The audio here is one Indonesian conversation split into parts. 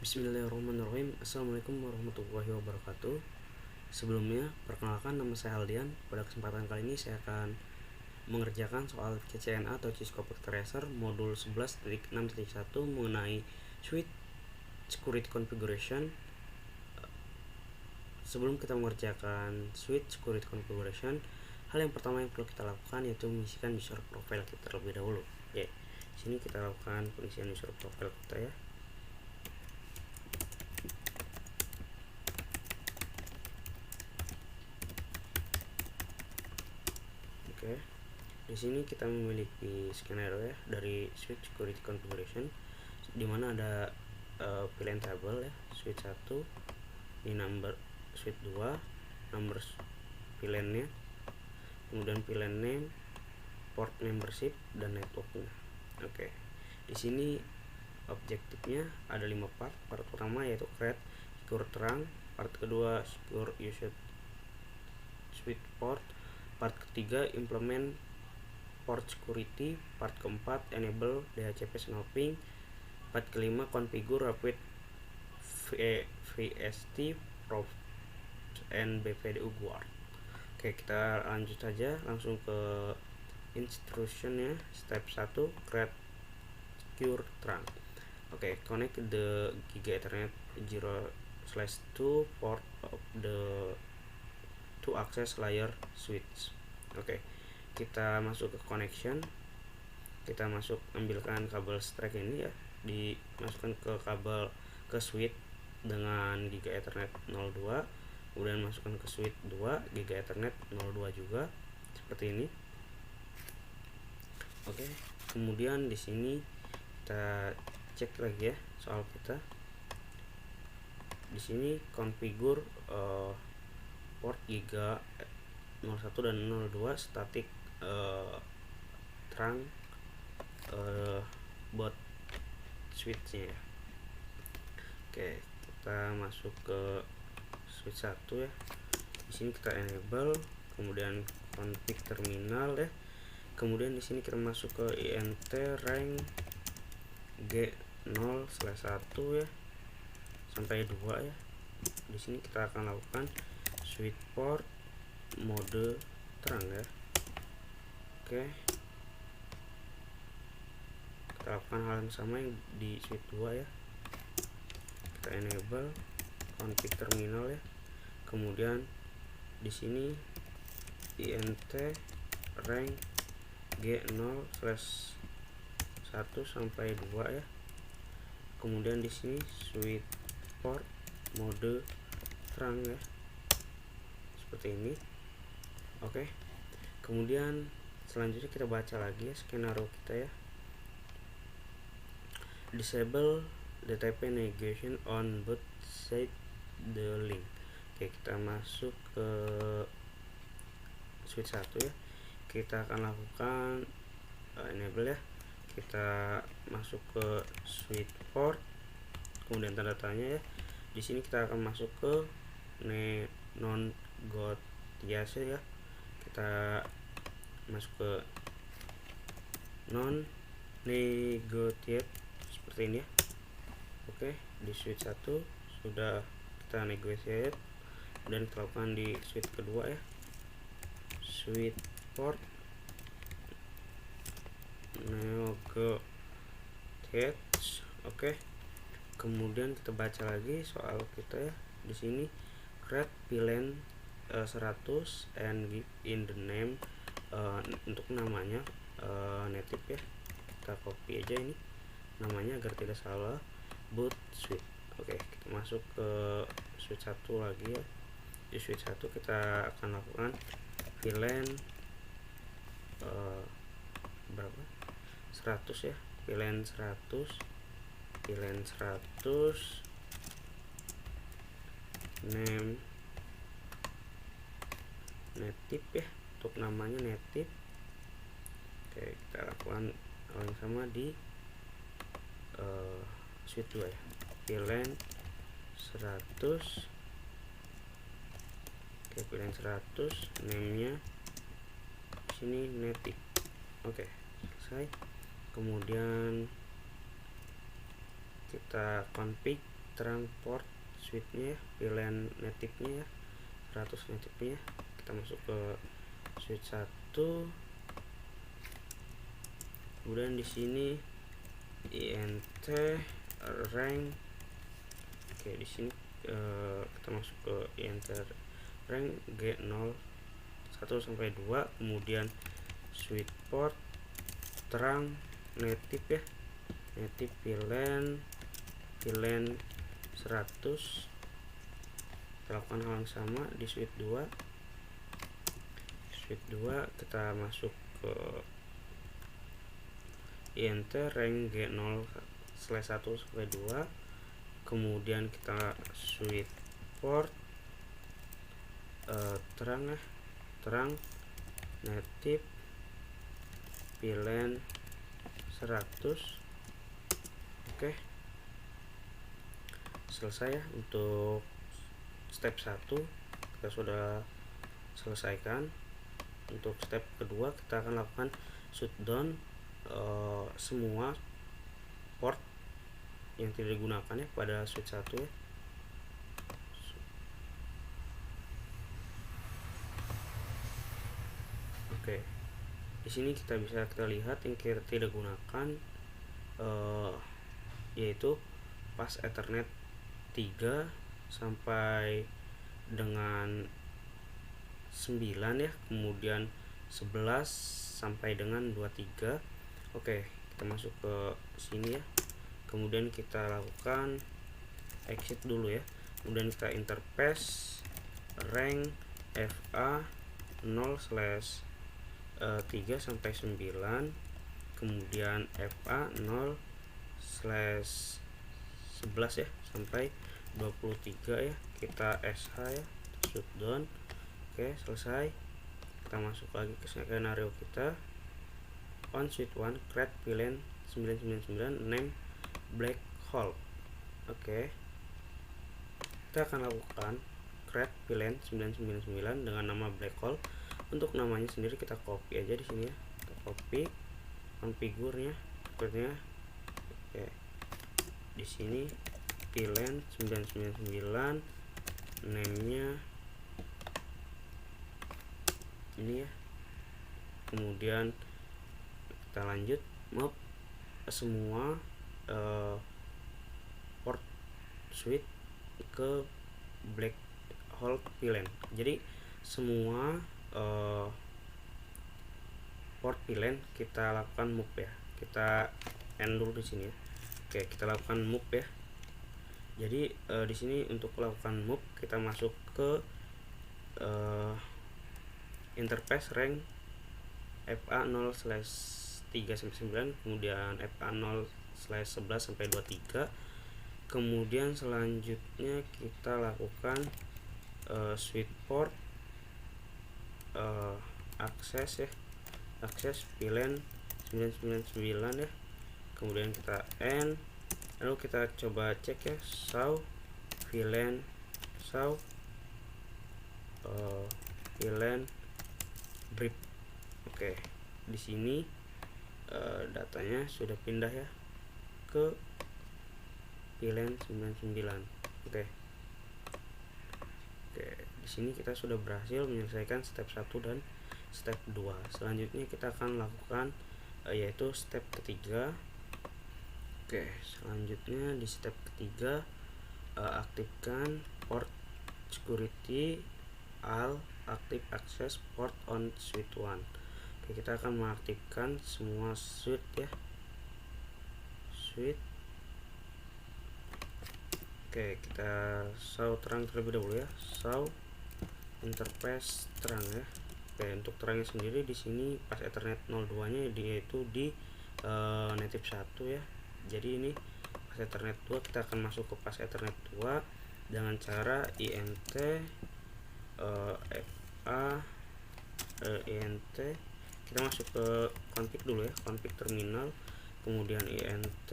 Bismillahirrahmanirrahim. Assalamualaikum warahmatullahi wabarakatuh. Sebelumnya, perkenalkan, nama saya Aldian. Pada kesempatan kali ini saya akan mengerjakan soal CCNA atau Cisco Tracer modul 11.6.1 mengenai Switch Security Configuration. Sebelum kita mengerjakan Switch Security Configuration, hal yang pertama yang perlu kita lakukan yaitu mengisikan user profile kita terlebih dahulu. Oke, sini kita lakukan pengisian user profile kita ya. Oke, di sini kita memiliki skenario ya dari Switch Security Configuration, di mana ada pilihan tabel ya, switch 1, ini number, switch 2, number pilihannya, kemudian pilihan name, port membership, dan networknya. Oke, di sini objektifnya ada 5 part. Part pertama yaitu create secure terang, part kedua secure usage switch port, part ketiga implement port security, part keempat enable DHCP sniping, part kelima configure rapid VST probe and BPDU guard. Oke, kita lanjut saja langsung ke instruction ya. Step 1, create secure trunk. Oke, connect the Giga Ethernet 0/2 port of the to access layer switch. Oke, kita masuk ke connection, kita ambilkan kabel strike ini ya, dimasukkan ke kabel ke switch dengan Giga Ethernet 02, kemudian masukkan ke switch 2 Giga Ethernet 02 juga seperti ini. Oke, kemudian di sini kita cek lagi ya soal kita. Di sini configure port Giga 01 dan 02 static trunk buat switchnya ya. Oke, kita masuk ke switch 1 ya. Di sini kita enable, kemudian config terminal ya. Kemudian di sini kita masuk ke INT rank G0/1 ya sampai 2 ya. Di sini kita akan lakukan switch port mode terang ya. Oke, kita lakukan hal yang sama yang di switch 2 ya. Kita enable config terminal ya. Kemudian di sini INT rank G0/1 sampai 2 ya. Kemudian di sini switch port mode terang ya, seperti ini. Oke, kemudian selanjutnya kita baca lagi ya skenario kita ya. Disable DTP negation on both side the link. Oke, kita masuk ke switch 1 ya. Kita akan lakukan enable ya. Kita masuk ke switch port, kemudian tanda tanya ya. Di sini kita akan masuk ke non negotiation ya. Kita masuk ke non negotiate seperti ini ya. Oke, di switch 1 sudah kita negotiate, dan kita lakukan di switch kedua ya. Switch port negotiate. Oke, kemudian kita baca lagi soal kita ya. Di sini create pilihan 100 and give in the name, untuk namanya native ya. Kita copy aja ini namanya agar tidak salah, boot switch. Oke, kita masuk ke switch 1 lagi ya. Di switch 1 kita akan lakukan pilihan berapa, 100 ya, pilihan 100 name native ya, untuk namanya native. Oke, kita lakukan hal yang sama di switch 2 ya, pilihan 100. Oke, pilihan 100, name-nya sini native. Oke, selesai. Kemudian kita config terang port switchnya ya, VLAN native-nya ya, 100 native-nya. Kita masuk ke switch 1, kemudian di sini INT rank. Oke, di sini kita masuk ke INT rank G0 1 sampai 2, kemudian switch port terang native ya, native VLAN 100. Kita lakukan hal yang sama di switch 2. Switch 2 kita masuk ke INT rank G0/1 sampai 2, kemudian kita switch port terang ya, terang native VLAN 100. Oke, selesai ya untuk step 1 kita sudah selesaikan. Untuk step kedua kita akan lakukan shutdown semua port yang tidak digunakan ya pada switch 1 ya. Oke, di sini kita lihat yang kita tidak gunakan yaitu pas Ethernet 3 sampai dengan 9 ya, kemudian 11 sampai dengan 23. Oke, kita masuk ke sini ya, kemudian kita lakukan exit dulu ya, kemudian kita interface rank FA 0/3 sampai 9, kemudian FA 0/11 ya sampai 23 ya. Kita SH ya, shutdown. Oke, selesai. Kita masuk lagi ke skenario kita. On switch 1 create VLAN 999 name black hole. Oke, kita akan lakukan create VLAN 999 dengan nama black hole. Untuk namanya sendiri kita copy aja di sini ya, kita copy konfigurnya sepertinya. Oke, di sini VLAN 999 name-nya ini ya, kemudian kita lanjut map semua port switch ke black hole VLAN. Jadi semua port VLAN kita lakukan move ya, kita end dulu di sini ya. Oke, kita lakukan move ya. Jadi di sini untuk melakukan move kita masuk ke interface rank FA 0/3 sampai 9, kemudian FA 0/11 sampai 23. Kemudian selanjutnya kita lakukan switch port akses ya, akses VLAN 999 ya, kemudian kita end. Lalu kita coba cek ya, show VLAN VLAN brief. Oke, di sini datanya sudah pindah ya ke VLAN 99. Oke, di sini kita sudah berhasil menyelesaikan step 1 dan step 2. Selanjutnya kita akan lakukan yaitu step ketiga. Oke, selanjutnya di step ketiga aktifkan port security all active access port on switch 1. Oke, kita akan mengaktifkan semua switch ya, switch. Oke, kita show terang terlebih dahulu ya, show interface terang ya. Oke, untuk terangnya sendiri di sini pas Ethernet 02-nya yaitu di native 1 ya. Jadi ini pas Ethernet 2, kita akan masuk ke pas Ethernet 2 dengan cara INT FA INT. Kita masuk ke config dulu ya, config terminal, kemudian INT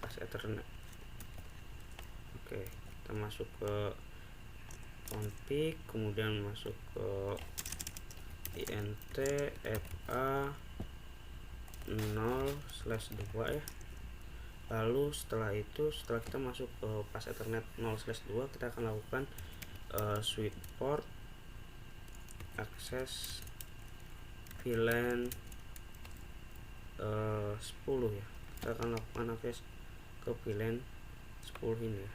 pas Ethernet. Oke, kita masuk ke config, kemudian masuk ke INT FA 0/2 ya, Lalu setelah kita masuk ke pas Ethernet 0/2, kita akan lakukan switch port akses VLAN 10 ya. Kita akan lakukan akses ke VLAN 10 ini ya.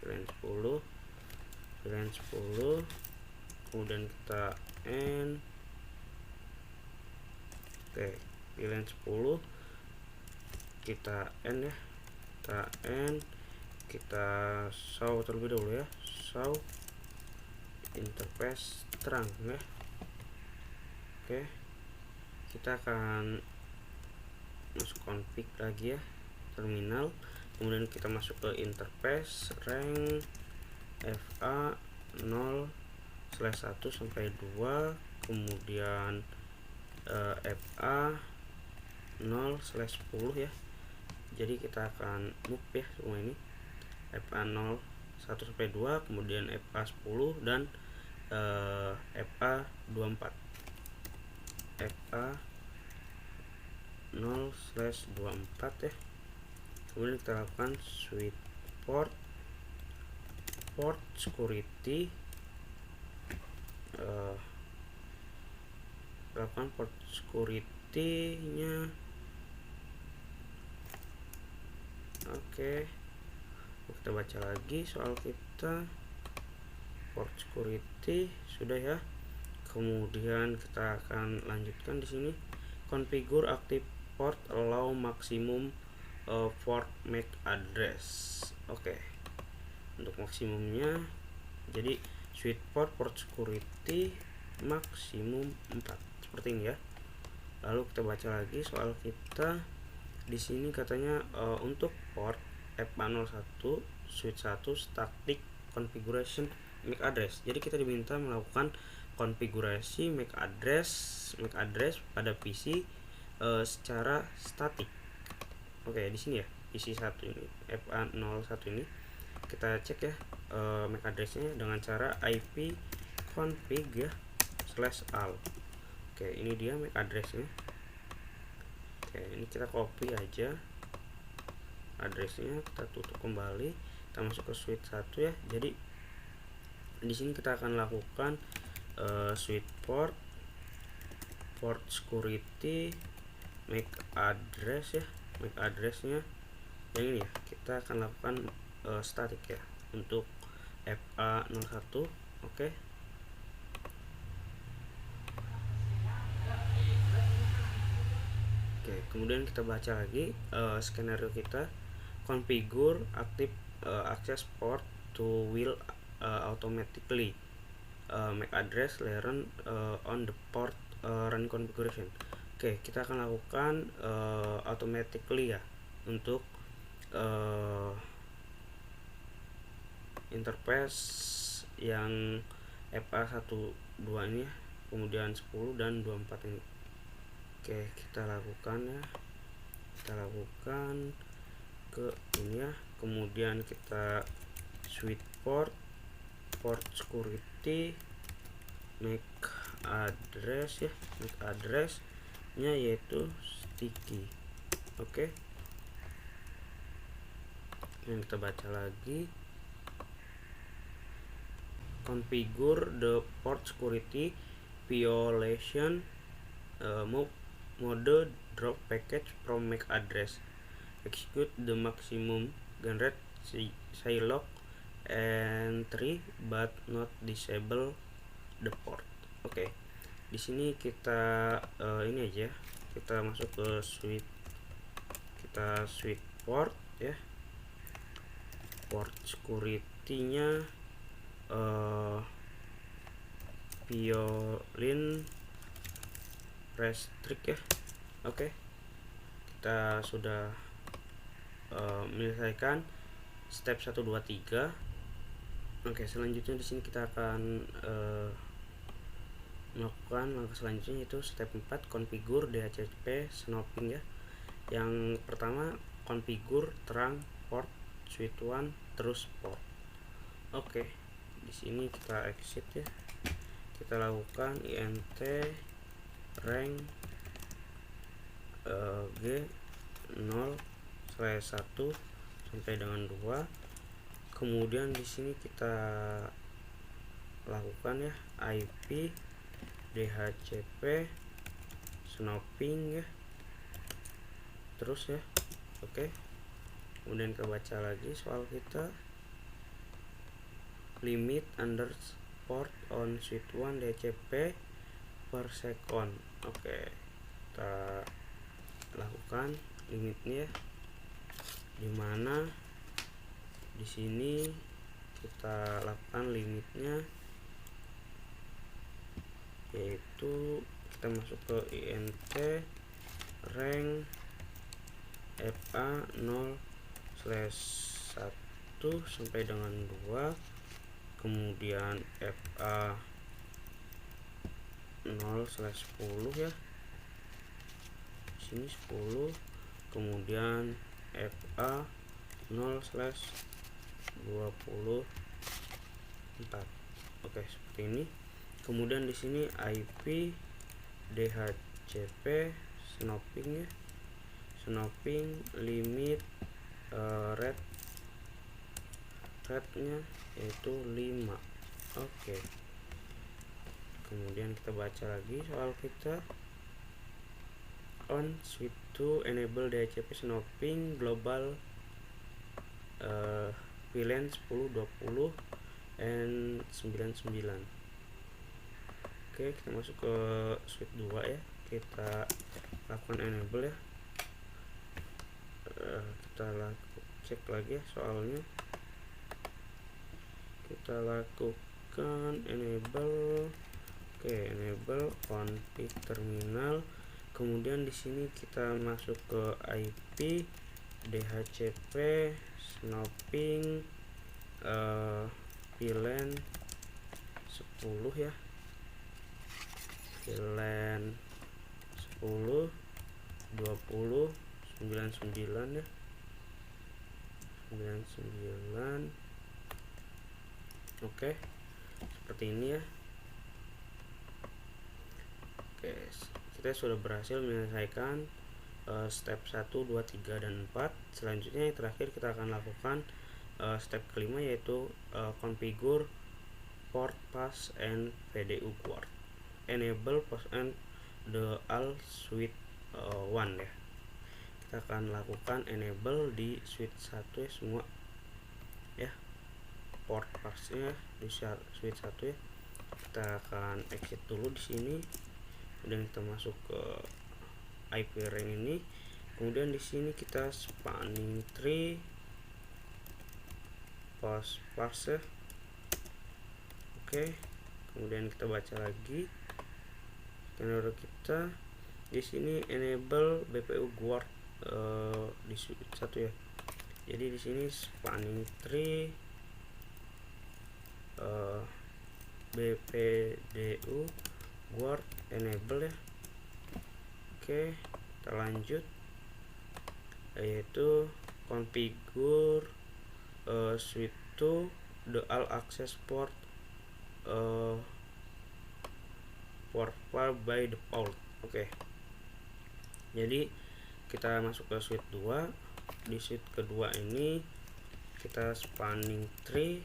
VLAN 10, kemudian kita N. Oke, VLAN 10 kita N ya. Kita show terlebih dahulu ya. Show interface terang ya. Oke, kita akan masuk config lagi ya, terminal, kemudian kita masuk ke interface rank FA 0/1 sampai 2, kemudian FA 0/10 ya. Jadi kita akan move ya semua ini, FA 0/1 sampai 2, kemudian FA 10 dan FA 24. FA 0/24 ya. Kemudian kita lakukan switch port security, lakukan port security nya. Oke, kita baca lagi soal kita. Port security sudah ya. Kemudian kita akan lanjutkan di sini, configure active port allow maximum port MAC address. Oke, untuk maksimumnya jadi switch port security maksimum 4 seperti ini ya. Lalu kita baca lagi soal kita. Di sini katanya untuk port FA01 switch 1 static configuration MAC address. Jadi kita diminta melakukan konfigurasi MAC address pada PC secara statik. Oke, di sini ya, PC 1 ini, FA01 ini kita cek ya MAC addressnya dengan cara IP config ya /all. Oke, ini dia MAC addressnya. Oke, ini kita copy aja addressnya, kita tutup kembali, kita masuk ke switch 1 ya. Jadi di sini kita akan lakukan switch port security MAC address ya. MAC addressnya yang ini ya, kita akan lakukan static ya untuk FA01. Oke. Oke, kemudian kita baca lagi skenario kita, configure active access port to will automatically MAC address learn on the port run configuration. Oke, kita akan lakukan automatically ya untuk interface yang FA12 ini ya, kemudian 10 dan 24 ini. Oke, kita lakukan ya, kita lakukan ke ini ya, kemudian kita switch port security MAC address ya, MAC address nya yaitu sticky. Oke, yang kita baca lagi, configure the port security violation mode drop package from MAC address, execute the maximum generate Shylock entry but not disable the port. Oke, di sini kita ini aja, kita masuk ke switch port ya, port security-nya violin restrict ya. Oke, kita sudah menyelesaikan step 1 2 3. Oke, selanjutnya di sini kita akan melakukan langkah selanjutnya, yaitu step 4, configure DHCP snowping ya. Yang pertama, configure terang port switch 1 terus port. Oke, di sini kita exit ya. Kita lakukan int rank G 0/1 1 sampai dengan 2. Kemudian di sini kita lakukan ya IP DHCP snoping ya, terus ya. Oke, kemudian kita baca lagi soal kita, limit underscore on switch 1 DHCP per second. Oke, kita lakukan limitnya, dimana di sini kita lakukan limitnya, yaitu kita masuk ke int rank fa 0/1 sampai dengan 2, kemudian fa 0/10 ya, sini 10, kemudian fa 0/24. Oke, seperti ini. Kemudian di sini IP DHCP snoping ya, snoping limit rate-nya yaitu 5. Oke, kemudian kita baca lagi soal kita, on switch to enable DHCP snoping global VLAN 10, 20 and 99. Oke, kita masuk ke switch 2 ya, kita lakukan enable ya. Kita cek lagi ya soalnya, kita lakukan enable. Oke, enable config terminal. Kemudian di sini kita masuk ke IP DHCP snoping VLAN 10 ya, VLAN 10, 20, 99 ya, 99. Oke, seperti ini ya. Oke, kita sudah berhasil menyelesaikan step 1, 2, 3, dan 4. Selanjutnya yang terakhir kita akan lakukan step kelima, yaitu configure port pass and VDU guard, enable pass and the all switch 1 ya. Kita akan lakukan enable di switch 1 ya semua ya, port passnya di switch 1 ya. Kita akan exit dulu di sini, kemudian kita masuk ke IP rank ini, kemudian di sini kita spanning tree pass ya. Oke, kemudian kita baca lagi skenario kita di sini, enable BPU guard di switch 1 ya. Jadi di sini spanning tree BPDU guard enable ya. Oke, kita lanjut, yaitu configure switch to the all access port by default. Oke, jadi kita masuk ke switch 2. Di switch kedua ini kita spanning tree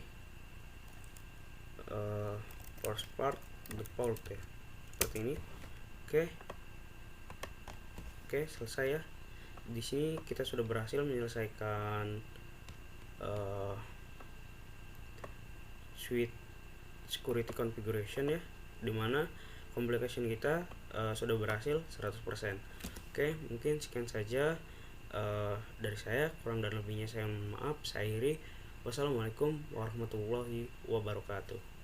force part default ya, seperti ini. Oke, selesai ya. Di sini kita sudah berhasil menyelesaikan switch security configuration ya, dimana complication kita sudah berhasil 100%. Oke, mungkin sekian saja dari saya, kurang dan lebihnya saya mohon maaf. Saya Iri. Wassalamualaikum warahmatullahi wabarakatuh.